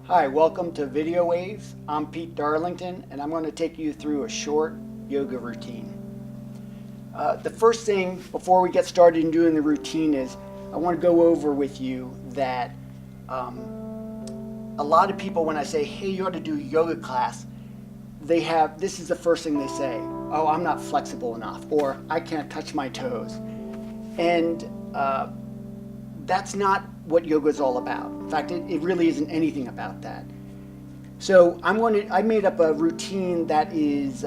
Hi, welcome to Video Waves. I'm Pete Darlington, and I'm going to take you through a short yoga routine. The first thing before we get started in doing the routine is I want to go over with you that a lot of people, when I say, hey, you ought to do a yoga class, this is the first thing they say: oh, I'm not flexible enough, or I can't touch my toes. And that's not what yoga is all about. In fact, it really isn't anything about that. So I made up a routine that is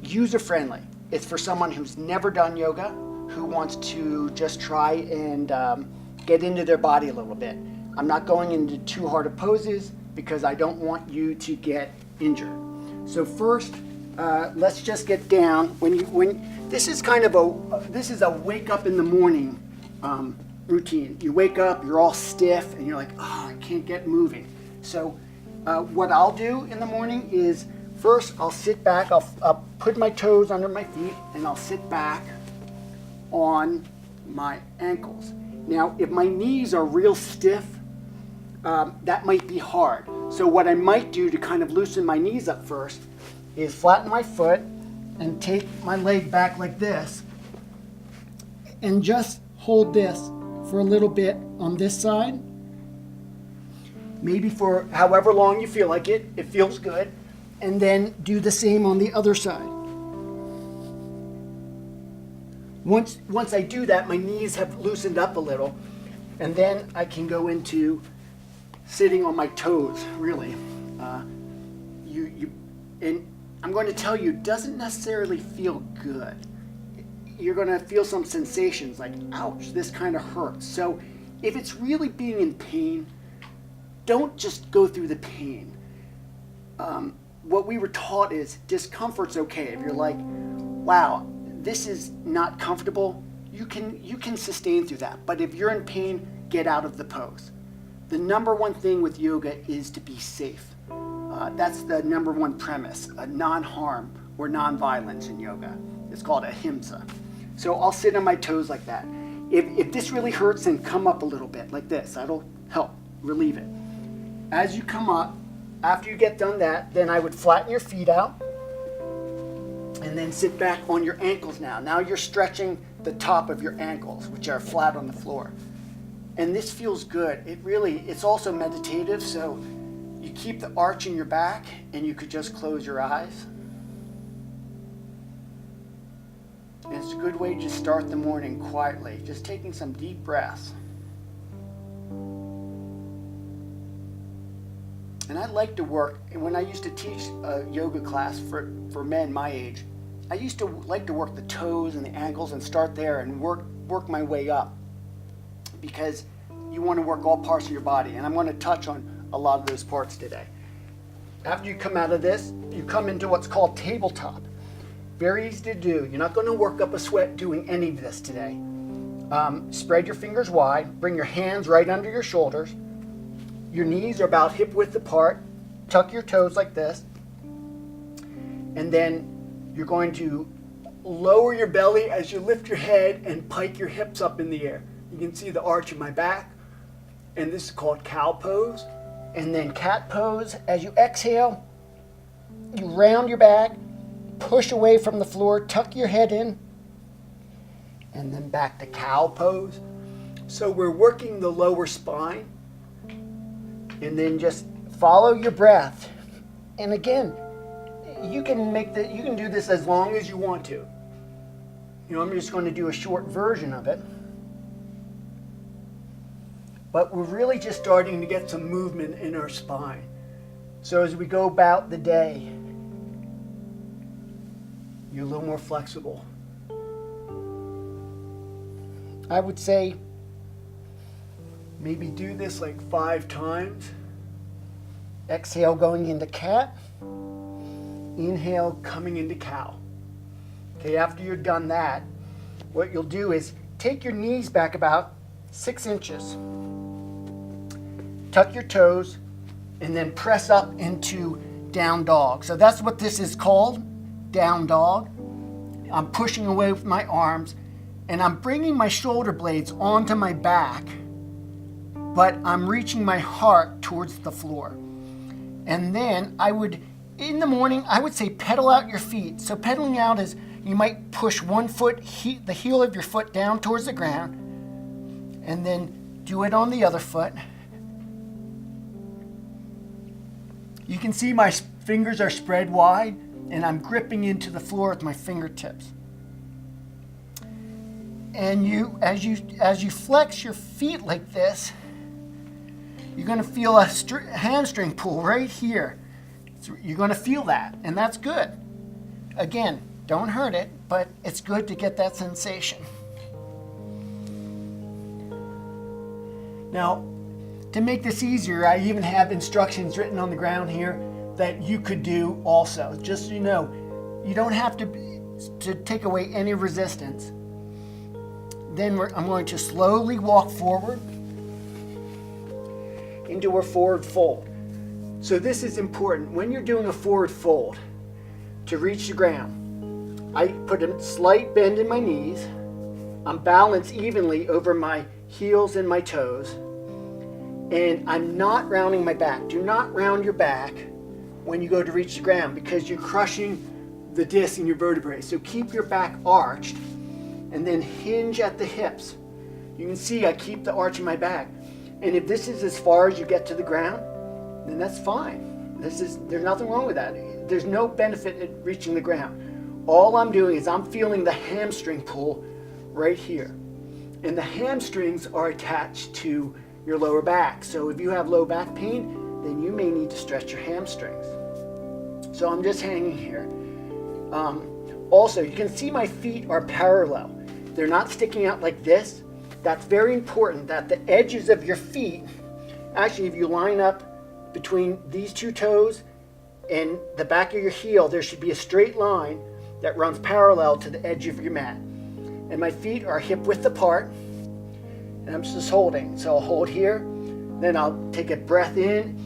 user-friendly. It's for someone who's never done yoga, who wants to just try and get into their body a little bit. I'm not going into too hard of poses because I don't want you to get injured. So first, let's just get down. This is a wake up in the morning routine. You wake up, you're all stiff, and you're like, oh, I can't get moving. So what I'll do in the morning is first I'll sit back, I'll put my toes under my feet, and I'll sit back on my ankles. Now, if my knees are real stiff, that might be hard. So what I might do to kind of loosen my knees up first is flatten my foot and take my leg back like this and just hold this for a little bit on this side. Maybe for however long you feel like it. It feels good. And then do the same on the other side. Once I do that, my knees have loosened up a little, and then I can go into sitting on my toes, really. And I'm going to tell you, it doesn't necessarily feel good. You're going to feel some sensations like, ouch, this kind of hurts. So if it's really being in pain, don't just go through the pain. What we were taught is discomfort's okay. If you're like, wow, this is not comfortable, you can sustain through that. But if you're in pain, get out of the pose. The number one thing with yoga is to be safe. That's the number one premise, non-harm or non-violence in yoga. It's called AHIMSA. So I'll sit on my toes like that. If this really hurts, then come up a little bit like this. That'll help relieve it. As you come up, after you get done that, then I would flatten your feet out and then sit back on your ankles now. Now you're stretching the top of your ankles, which are flat on the floor. And this feels good. It's also meditative, so you keep the arch in your back and you could just close your eyes. And it's a good way to start the morning quietly, just taking some deep breaths. And I like to work, and when I used to teach a yoga class for men my age, I used to like to work the toes and the ankles and start there and work my way up, because you want to work all parts of your body, and I'm going to touch on a lot of those parts today. After you come out of this, you come into what's called tabletop. Very easy to do. You're not going to work up a sweat doing any of this today. Spread your fingers wide, bring your hands right under your shoulders. Your knees are about hip width apart. Tuck your toes like this. And then you're going to lower your belly as you lift your head and pike your hips up in the air. You can see the arch in my back. And this is called cow pose. And then cat pose. As you exhale, you round your back, push away from the floor, tuck your head in, and then back to cow pose. So we're working the lower spine. And then just follow your breath. And again, you can do this as long as you want to. I'm just going to do a short version of it. But we're really just starting to get some movement in our spine. So as we go about the day, you're a little more flexible. I would say maybe do this like 5 times. Exhale going into cat. Inhale coming into cow. Okay, after you're done that, what you'll do is take your knees back about 6 inches. Tuck your toes and then press up into down dog. So that's what this is called, down dog. I'm pushing away with my arms and I'm bringing my shoulder blades onto my back, but I'm reaching my heart towards the floor. And then in the morning, I would say pedal out your feet. So pedaling out is you might push one foot, the heel of your foot down towards the ground, and then do it on the other foot. You can see my fingers are spread wide, and I'm gripping into the floor with my fingertips. And as you flex your feet like this, you're going to feel a hamstring pull right here. So you're going to feel that, and that's good. Again, don't hurt it, but it's good to get that sensation. Now, to make this easier, I even have instructions written on the ground here that you could do also. Just so you know, you don't have to take away any resistance. Then I'm going to slowly walk forward into a forward fold. So this is important. When you're doing a forward fold, to reach the ground, I put a slight bend in my knees. I'm balanced evenly over my heels and my toes. And I'm not rounding my back. Do not round your back when you go to reach the ground because you're crushing the disc in your vertebrae. So keep your back arched and then hinge at the hips. You can see I keep the arch in my back. And if this is as far as you get to the ground, then that's fine. There's nothing wrong with that. There's no benefit in reaching the ground. All I'm doing is I'm feeling the hamstring pull right here. And the hamstrings are attached to your lower back. So if you have low back pain, then you may need to stretch your hamstrings. So I'm just hanging here. Also, you can see my feet are parallel. They're not sticking out like this. That's very important that the edges of your feet, actually if you line up between these two toes and the back of your heel, there should be a straight line that runs parallel to the edge of your mat. And my feet are hip width apart, and I'm just holding. So I'll hold here, then I'll take a breath in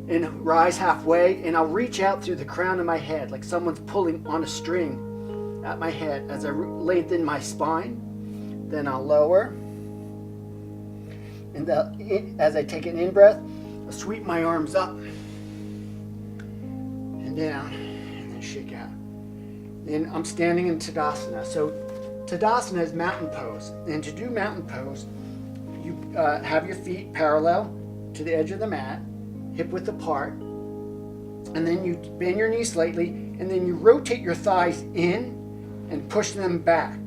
and rise halfway, and I'll reach out through the crown of my head like someone's pulling on a string at my head as I lengthen my spine. Then I'll lower, and as I take an in-breath, I'll sweep my arms up and down, and then shake out. Then I'm standing in Tadasana. So Tadasana is mountain pose, and to do mountain pose, you have your feet parallel to the edge of the mat, hip width apart, and then you bend your knees slightly, and then you rotate your thighs in and push them back.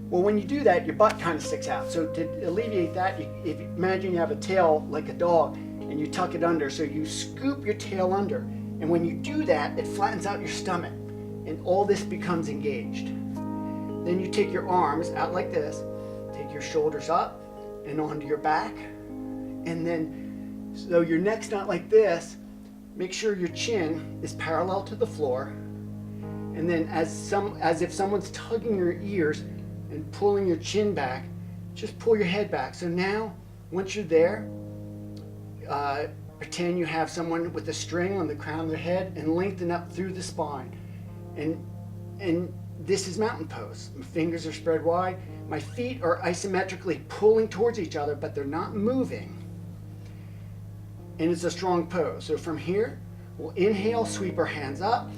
Well, when you do that, your butt kind of sticks out. So to alleviate that, imagine you have a tail like a dog, and you tuck it under. So you scoop your tail under, and when you do that, it flattens out your stomach, and all this becomes engaged. Then you take your arms out like this, take your shoulders up and onto your back, and then so your neck's not like this, make sure your chin is parallel to the floor, and then as if someone's tugging your ears and pulling your chin back, just pull your head back. So now, once you're there, pretend you have someone with a string on the crown of their head and lengthen up through the spine. And this is mountain pose. My fingers are spread wide. My feet are isometrically pulling towards each other, but they're not moving. And it's a strong pose. So from here, we'll inhale, sweep our hands up.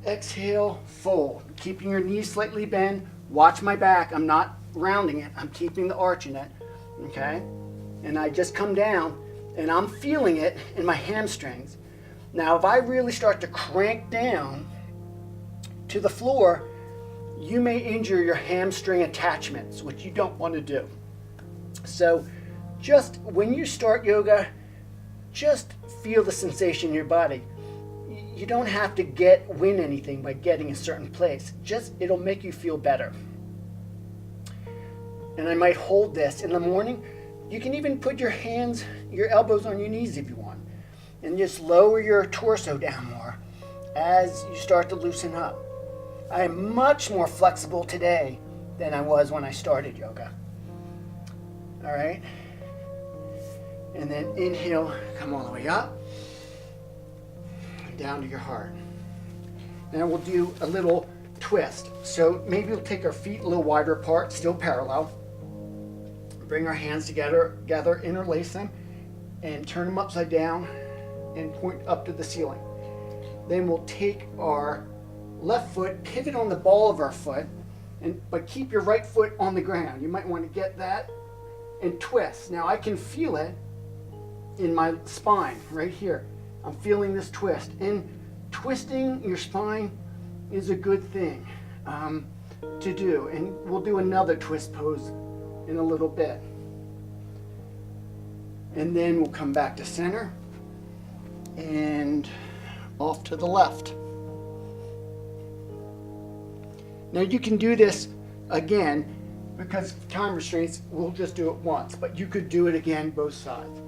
Exhale, fold. Keeping your knees slightly bent. Watch my back. I'm not rounding it. I'm keeping the arch in it. Okay? And I just come down, and I'm feeling it in my hamstrings. Now, if I really start to crank down to the floor, you may injure your hamstring attachments, which you don't want to do. So just when you start yoga, just feel the sensation in your body. You don't have to win anything by getting a certain place. Just it'll make you feel better. And I might hold this in the morning. You can even put your elbows on your knees if you want, and just lower your torso down more as you start to loosen up. I am much more flexible today than I was when I started yoga. All right. And then inhale, come all the way up, down to your heart. Now we'll do a little twist. So maybe we'll take our feet a little wider apart, still parallel. Bring our hands together, interlace them, and turn them upside down and point up to the ceiling. Then we'll take our left foot, pivot on the ball of our foot, but keep your right foot on the ground. You might want to get that and twist. Now I can feel it in my spine right here. I'm feeling this twist, and twisting your spine is a good thing to do, and we'll do another twist pose in a little bit. And then we'll come back to center and off to the left. Now you can do this again, because of time restraints, we'll just do it once, but you could do it again both sides.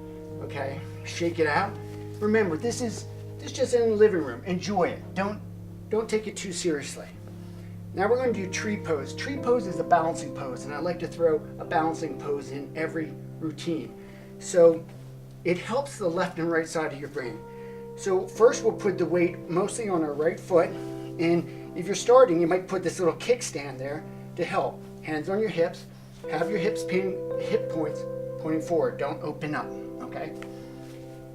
Okay, shake it out. Remember, this is just in the living room. Enjoy it. Don't take it too seriously. Now we're going to do tree pose. Tree pose is a balancing pose, and I like to throw a balancing pose in every routine. So it helps the left and right side of your brain. So first we'll put the weight mostly on our right foot, and if you're starting, you might put this little kickstand there to help. Hands on your hips. Have your hip points pointing forward. Don't open up, okay?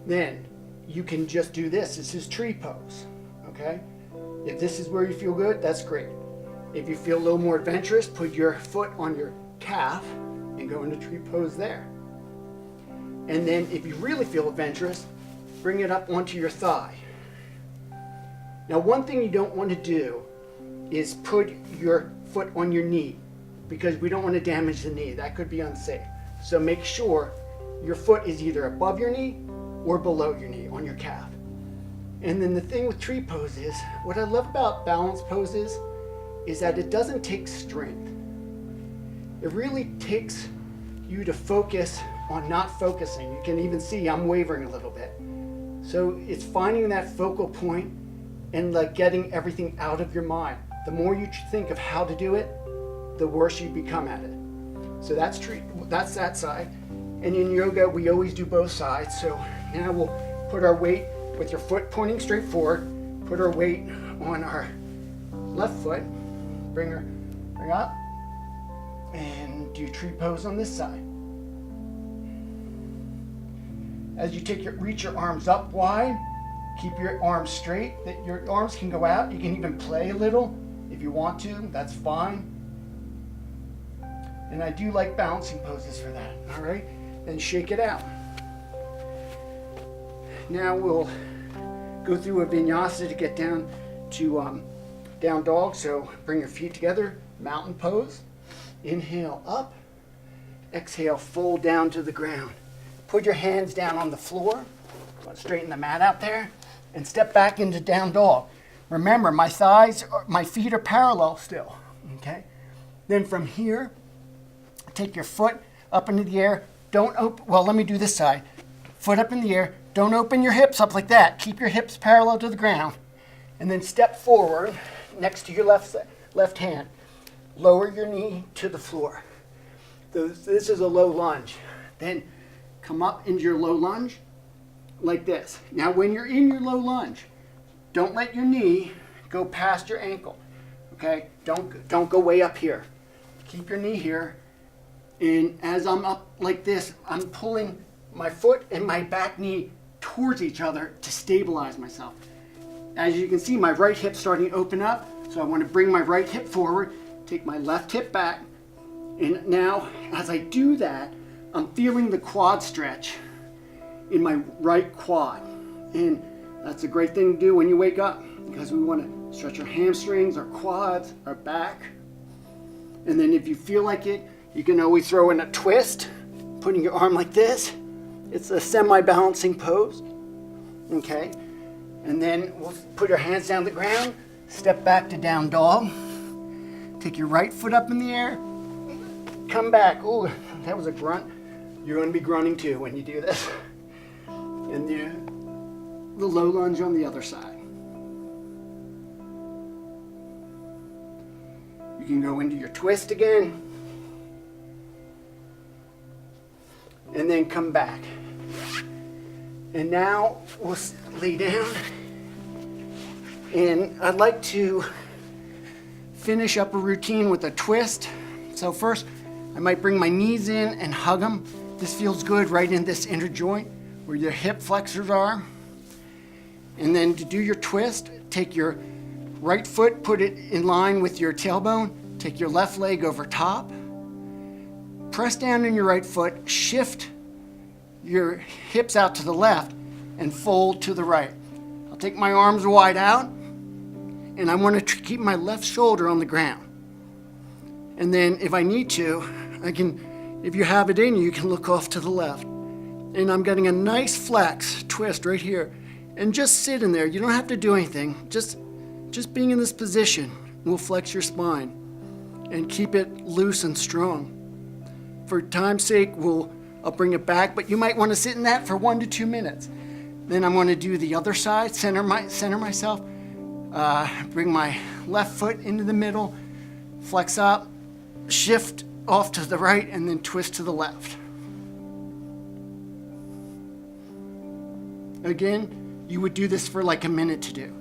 Then you can just do this. This is tree pose, okay? If this is where you feel good, that's great. If you feel a little more adventurous, put your foot on your calf and go into tree pose there. And then if you really feel adventurous, bring it up onto your thigh. Now one thing you don't want to do is put your foot on your knee, because we don't want to damage the knee. That could be unsafe. So make sure your foot is either above your knee or below your knee on your calf. And then the thing with tree pose is, what I love about balance poses is that it doesn't take strength. It really takes you to focus on not focusing. You can even see I'm wavering a little bit. So it's finding that focal point and like getting everything out of your mind. The more you think of how to do it, the worse you become at it. So that's that side. And in yoga, we always do both sides. So now we'll put our weight with your foot pointing straight forward, put our weight on our left foot, bring up, and do tree pose on this side. As you reach your arms up wide, keep your arms straight, that your arms can go out. You can even play a little if you want to, that's fine. And I do like balancing poses for that, all right? Then shake it out. Now we'll go through a vinyasa to get down to down dog. So bring your feet together, mountain pose. Inhale up, exhale, fold down to the ground. Put your hands down on the floor, straighten the mat out there, and step back into down dog. Remember, my feet are parallel still, okay? Then from here, take your foot up into the air. Don't open, well, let me do this side. Foot up in the air. Don't open your hips up like that. Keep your hips parallel to the ground. And then step forward next to your left hand. Lower your knee to the floor. This is a low lunge. Then come up into your low lunge like this. Now when you're in your low lunge, don't let your knee go past your ankle. Okay? Don't go way up here. Keep your knee here. And as I'm up like this, I'm pulling my foot and my back knee towards each other to stabilize myself. As you can see, my right hip's starting to open up, so I want to bring my right hip forward, take my left hip back, and now as I do that, I'm feeling the quad stretch in my right quad. And that's a great thing to do when you wake up, because we want to stretch our hamstrings, our quads, our back. And then if you feel like it, you can always throw in a twist, putting your arm like this. It's a semi-balancing pose, okay? And then we'll put our hands down the ground, step back to down dog, take your right foot up in the air, come back. Ooh, that was a grunt. You're going to be grunting too when you do this. And the low lunge on the other side. You can go into your twist again. And then come back. And now we'll lay down. And I'd like to finish up a routine with a twist. So first, I might bring my knees in and hug them. This feels good right in this inner joint where your hip flexors are. And then to do your twist, take your right foot, put it in line with your tailbone, take your left leg over top, press down on your right foot, shift your hips out to the left, and fold to the right. I'll take my arms wide out, and I want to keep my left shoulder on the ground. And then if I need to, I can, if you have it in you, you can look off to the left. And I'm getting a nice flex, twist right here. And just sit in there. You don't have to do anything. Just being in this position will flex your spine and keep it loose and strong. For time's sake, I'll bring it back, but you might want to sit in that for 1 to 2 minutes. Then I'm going to do the other side, center myself, bring my left foot into the middle, flex up, shift off to the right, and then twist to the left. Again, you would do this for like a minute to do.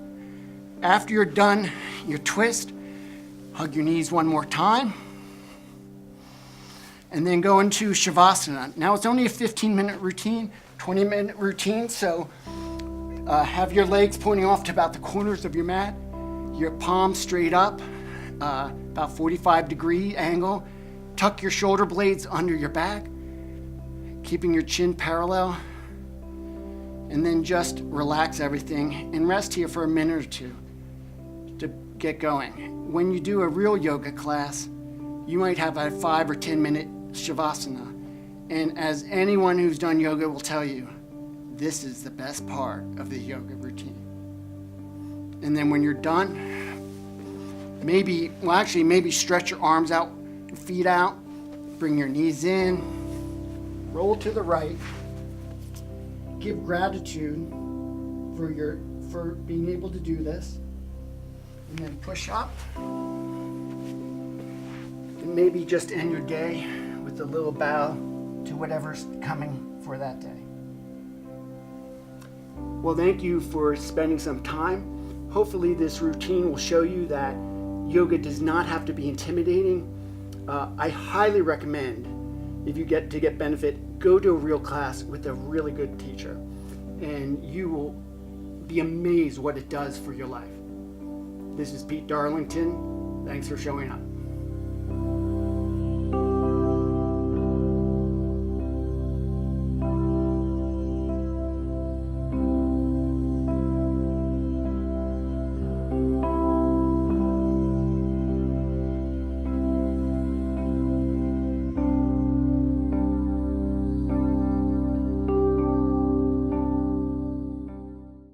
After you're done your twist, hug your knees one more time, and then go into Shavasana. Now it's only a 15-minute routine, 20-minute routine, so have your legs pointing off to about the corners of your mat, your palms straight up, about 45-degree angle. Tuck your shoulder blades under your back, keeping your chin parallel, and then just relax everything and rest here for a minute or two to get going. When you do a real yoga class, you might have a 5 or 10-minute Shavasana. And as anyone who's done yoga will tell you, this is the best part of the yoga routine. And then when you're done, maybe stretch your arms out, your feet out, bring your knees in, roll to the right, give gratitude for being able to do this, and then push up, and maybe just end your day with a little bow to whatever's coming for that day. Well, thank you for spending some time. Hopefully this routine will show you that yoga does not have to be intimidating. I highly recommend, if you get benefit, go to a real class with a really good teacher, and you will be amazed what it does for your life. This is Pete Darlington. Thanks for showing up.